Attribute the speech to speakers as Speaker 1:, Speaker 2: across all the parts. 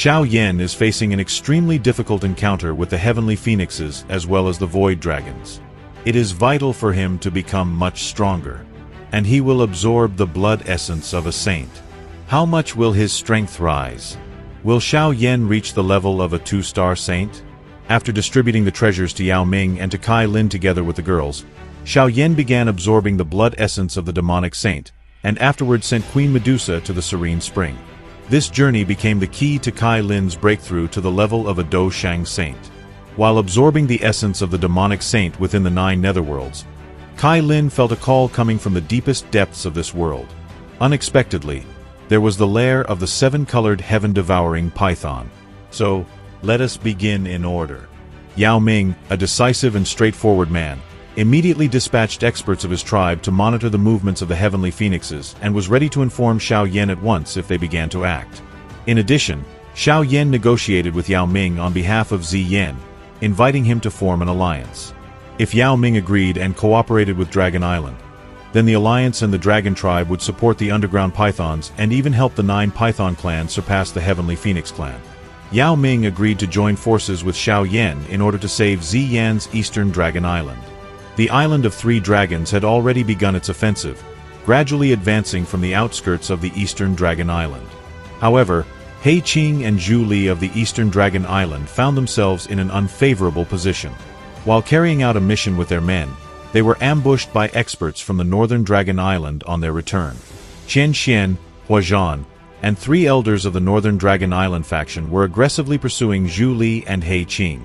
Speaker 1: Xiao Yan is facing an extremely difficult encounter with the heavenly phoenixes as well as the void dragons. It is vital for him to become much stronger, and he will absorb the blood essence of a saint. How much will his strength rise? Will Xiao Yan reach the level of a 2-star saint? After distributing the treasures to Yao Ming and to Kylin together with the girls, Xiao Yan began absorbing the blood essence of the demonic saint, and afterwards sent Queen Medusa to the Serene Spring. This journey became the key to Kylin's breakthrough to the level of a Do Shang saint. While absorbing the essence of the demonic saint within the 9 netherworlds, Kylin felt a call coming from the deepest depths of this world. Unexpectedly, there was the lair of the 7-colored heaven-devouring python. So, let us begin in order. Yao Ming, a decisive and straightforward man, immediately dispatched experts of his tribe to monitor the movements of the heavenly phoenixes and was ready to inform Xiao Yan at once if they began to act. In addition, Xiao Yan negotiated with Yao Ming on behalf of Zi Yan, inviting him to form an alliance. If Yao Ming agreed and cooperated with Dragon Island, then the alliance and the dragon tribe would support the underground pythons and even help the 9 python clans surpass the heavenly phoenix clan. Yao Ming agreed to join forces with Xiao Yan in order to save Zi Yan's eastern Dragon Island. The Island of 3 Dragons had already begun its offensive, gradually advancing from the outskirts of the eastern Dragon Island. However, He Qing and Zhu Li of the eastern Dragon Island found themselves in an unfavorable position. While carrying out a mission with their men, they were ambushed by experts from the northern Dragon Island on their return. Qian Xian, Huazhan, and 3 elders of the northern Dragon Island faction were aggressively pursuing Zhu Li and He Qing.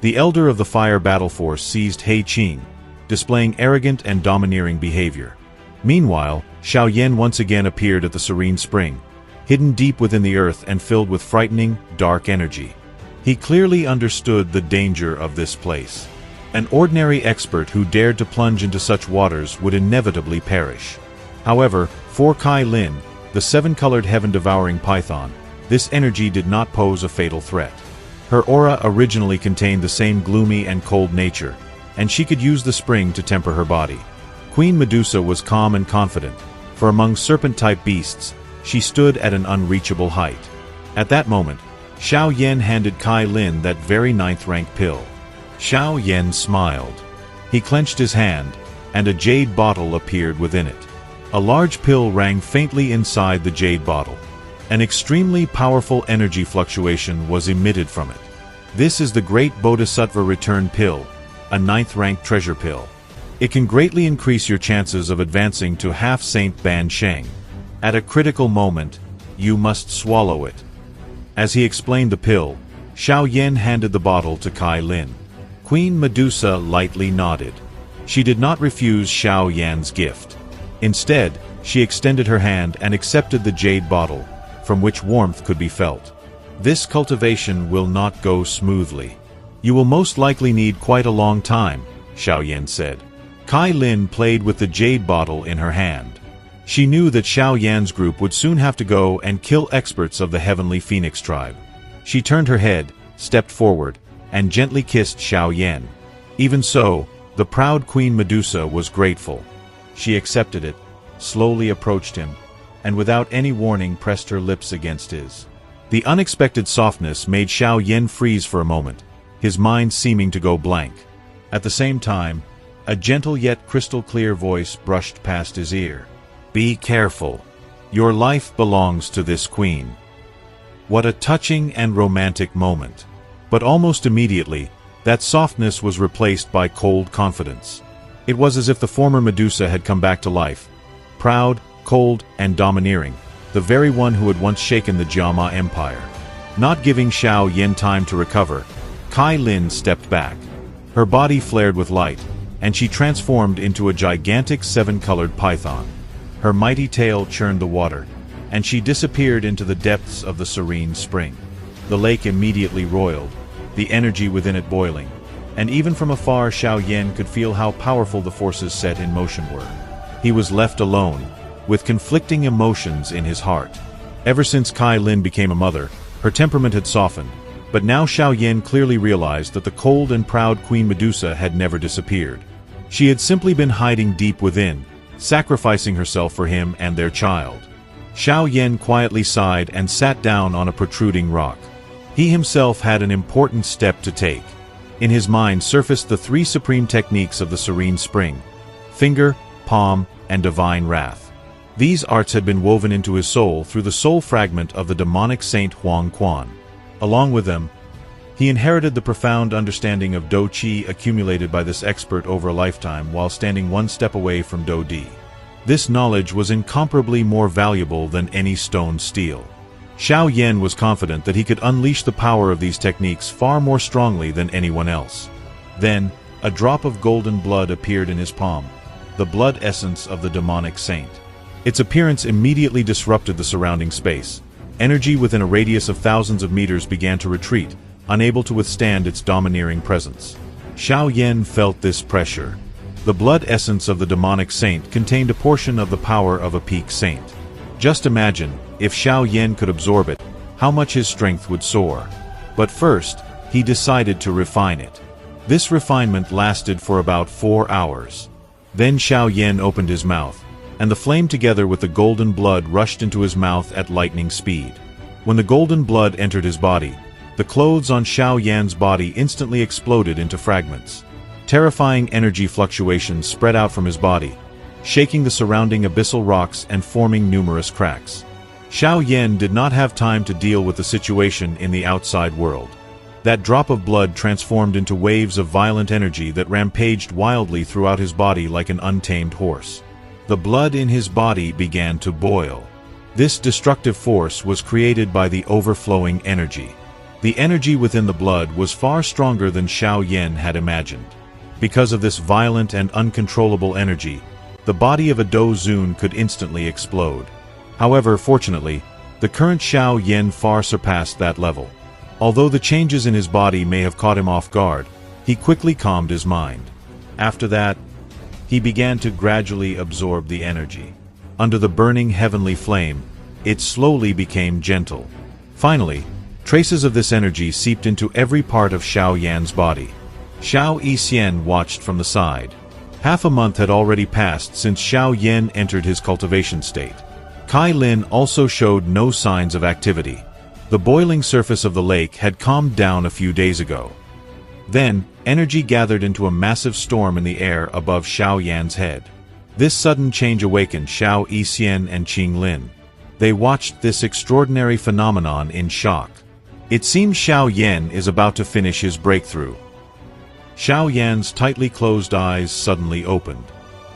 Speaker 1: The elder of the Fire Battle Force seized He Qing, displaying arrogant and domineering behavior. Meanwhile, Xiao Yan once again appeared at the Serene Spring, hidden deep within the earth and filled with frightening, dark energy. He clearly understood the danger of this place. An ordinary expert who dared to plunge into such waters would inevitably perish. However, for Kylin, the 7-colored heaven-devouring python, this energy did not pose a fatal threat. Her aura originally contained the same gloomy and cold nature, and she could use the spring to temper her body. Queen Medusa was calm and confident, for among serpent-type beasts, she stood at an unreachable height. At that moment, Xiao Yan handed Kylin that very 9th-rank pill. Xiao Yan smiled. He clenched his hand, and a jade bottle appeared within it. A large pill rang faintly inside the jade bottle. An extremely powerful energy fluctuation was emitted from it. This is the Great Bodhisattva Return Pill, a 9th-rank treasure pill. It can greatly increase your chances of advancing to half-saint Ban Sheng. At a critical moment, you must swallow it. As he explained the pill, Xiao Yan handed the bottle to Kylin. Queen Medusa lightly nodded. She did not refuse Xiao Yan's gift. Instead, she extended her hand and accepted the jade bottle, from which warmth could be felt. This cultivation will not go smoothly. You will most likely need quite a long time, Xiao Yan said. Kylin played with the jade bottle in her hand. She knew that Xiao Yan's group would soon have to go and kill experts of the Heavenly Phoenix tribe. She turned her head, stepped forward, and gently kissed Xiao Yan. Even so, the proud Queen Medusa was grateful. She accepted it, slowly approached him, and without any warning pressed her lips against his. The unexpected softness made Xiao Yan freeze for a moment, his mind seeming to go blank. At the same time, a gentle yet crystal-clear voice brushed past his ear. "Be careful. Your life belongs to this queen." What a touching and romantic moment. But almost immediately, that softness was replaced by cold confidence. It was as if the former Medusa had come back to life, proud, cold, and domineering, the very one who had once shaken the Jiama Empire. Not giving Xiao Yan time to recover, Kylin stepped back. Her body flared with light, and she transformed into a gigantic 7-colored python. Her mighty tail churned the water, and she disappeared into the depths of the Serene Spring. The lake immediately roiled, the energy within it boiling, and even from afar Xiao Yan could feel how powerful the forces set in motion were. He was left alone, with conflicting emotions in his heart. Ever since Kylin became a mother, her temperament had softened, but now Xiao Yan clearly realized that the cold and proud Queen Medusa had never disappeared. She had simply been hiding deep within, sacrificing herself for him and their child. Xiao Yan quietly sighed and sat down on a protruding rock. He himself had an important step to take. In his mind surfaced the three supreme techniques of the Serene Spring: Finger, Palm, and Divine Wrath. These arts had been woven into his soul through the soul fragment of the demonic saint Huang Quan. Along with them, he inherited the profound understanding of Do Qi accumulated by this expert over a lifetime while standing one step away from Do Di. This knowledge was incomparably more valuable than any stone steel. Xiao Yan was confident that he could unleash the power of these techniques far more strongly than anyone else. Then, a drop of golden blood appeared in his palm, the blood essence of the demonic saint. Its appearance immediately disrupted the surrounding space. Energy within a radius of thousands of meters began to retreat, unable to withstand its domineering presence. Xiao Yan felt this pressure. The blood essence of the demonic saint contained a portion of the power of a peak saint. Just imagine, if Xiao Yan could absorb it, how much his strength would soar. But first, he decided to refine it. This refinement lasted for about 4 hours. Then Xiao Yan opened his mouth, and the flame together with the golden blood rushed into his mouth at lightning speed. When the golden blood entered his body, the clothes on Xiao Yan's body instantly exploded into fragments. Terrifying energy fluctuations spread out from his body, shaking the surrounding abyssal rocks and forming numerous cracks. Xiao Yan did not have time to deal with the situation in the outside world. That drop of blood transformed into waves of violent energy that rampaged wildly throughout his body like an untamed horse. The blood in his body began to boil. This destructive force was created by the overflowing energy. The energy within the blood was far stronger than Xiao Yan had imagined. Because of this violent and uncontrollable energy, the body of a Do Zun could instantly explode. However, fortunately, the current Xiao Yan far surpassed that level. Although the changes in his body may have caught him off guard, he quickly calmed his mind. After that, he began to gradually absorb the energy. Under the burning heavenly flame, it slowly became gentle. Finally, traces of this energy seeped into every part of Xiao Yan's body. Xiao Yixian watched from the side. Half a month had already passed since Xiao Yan entered his cultivation state. Kylin also showed no signs of activity. The boiling surface of the lake had calmed down a few days ago. Then, energy gathered into a massive storm in the air above Xiao Yan's head. This sudden change awakened Xiao Yixian and Qinglin. They watched this extraordinary phenomenon in shock. It seems Xiao Yan is about to finish his breakthrough. Xiao Yan's tightly closed eyes suddenly opened.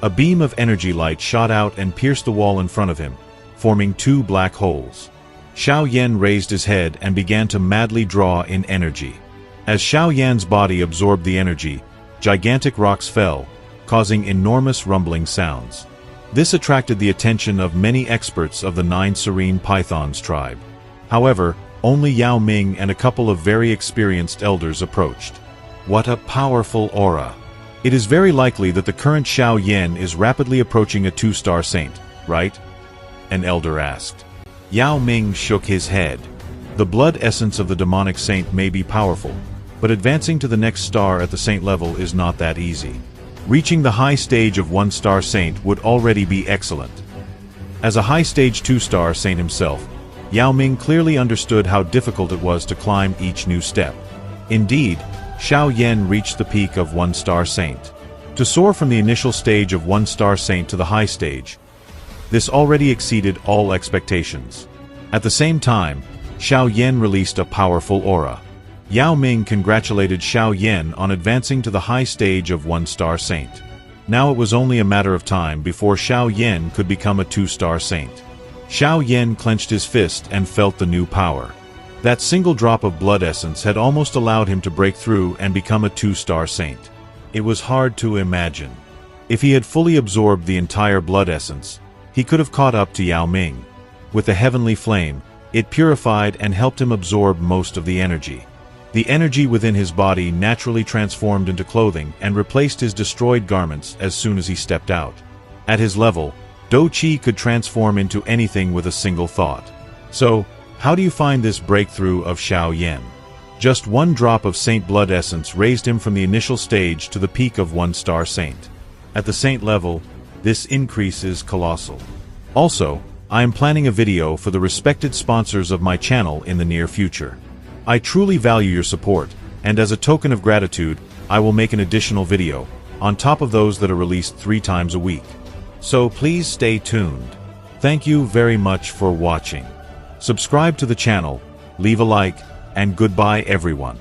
Speaker 1: A beam of energy light shot out and pierced the wall in front of him, forming 2 black holes. Xiao Yan raised his head and began to madly draw in energy. As Xiao Yan's body absorbed the energy, gigantic rocks fell, causing enormous rumbling sounds. This attracted the attention of many experts of the 9 Serene Pythons tribe. However, only Yao Ming and a couple of very experienced elders approached. What a powerful aura! It is very likely that the current Xiao Yan is rapidly approaching a 2-star saint, right? An elder asked. Yao Ming shook his head. The blood essence of the demonic saint may be powerful, but advancing to the next star at the saint level is not that easy. Reaching the high stage of 1-star saint would already be excellent. As a high stage 2-star saint himself, Yao Ming clearly understood how difficult it was to climb each new step. Indeed, Xiao Yan reached the peak of 1-star saint. To soar from the initial stage of 1-star saint to the high stage, this already exceeded all expectations. At the same time, Xiao Yan released a powerful aura. Yao Ming congratulated Xiao Yan on advancing to the high stage of 1-star saint. Now it was only a matter of time before Xiao Yan could become a 2-star saint. Xiao Yan clenched his fist and felt the new power. That single drop of blood essence had almost allowed him to break through and become a 2-star saint. It was hard to imagine. If he had fully absorbed the entire blood essence, he could have caught up to Yao Ming. With the heavenly flame, it purified and helped him absorb most of the energy. The energy within his body naturally transformed into clothing and replaced his destroyed garments as soon as he stepped out. At his level, Do Qi could transform into anything with a single thought. So, how do you find this breakthrough of Xiao Yan? Just 1 drop of saint blood essence raised him from the initial stage to the peak of 1-star saint. At the saint level, this increase is colossal. Also, I am planning a video for the respected sponsors of my channel in the near future. I truly value your support, and as a token of gratitude, I will make an additional video, on top of those that are released 3 times a week. So please stay tuned. Thank you very much for watching. Subscribe to the channel, leave a like, and goodbye everyone.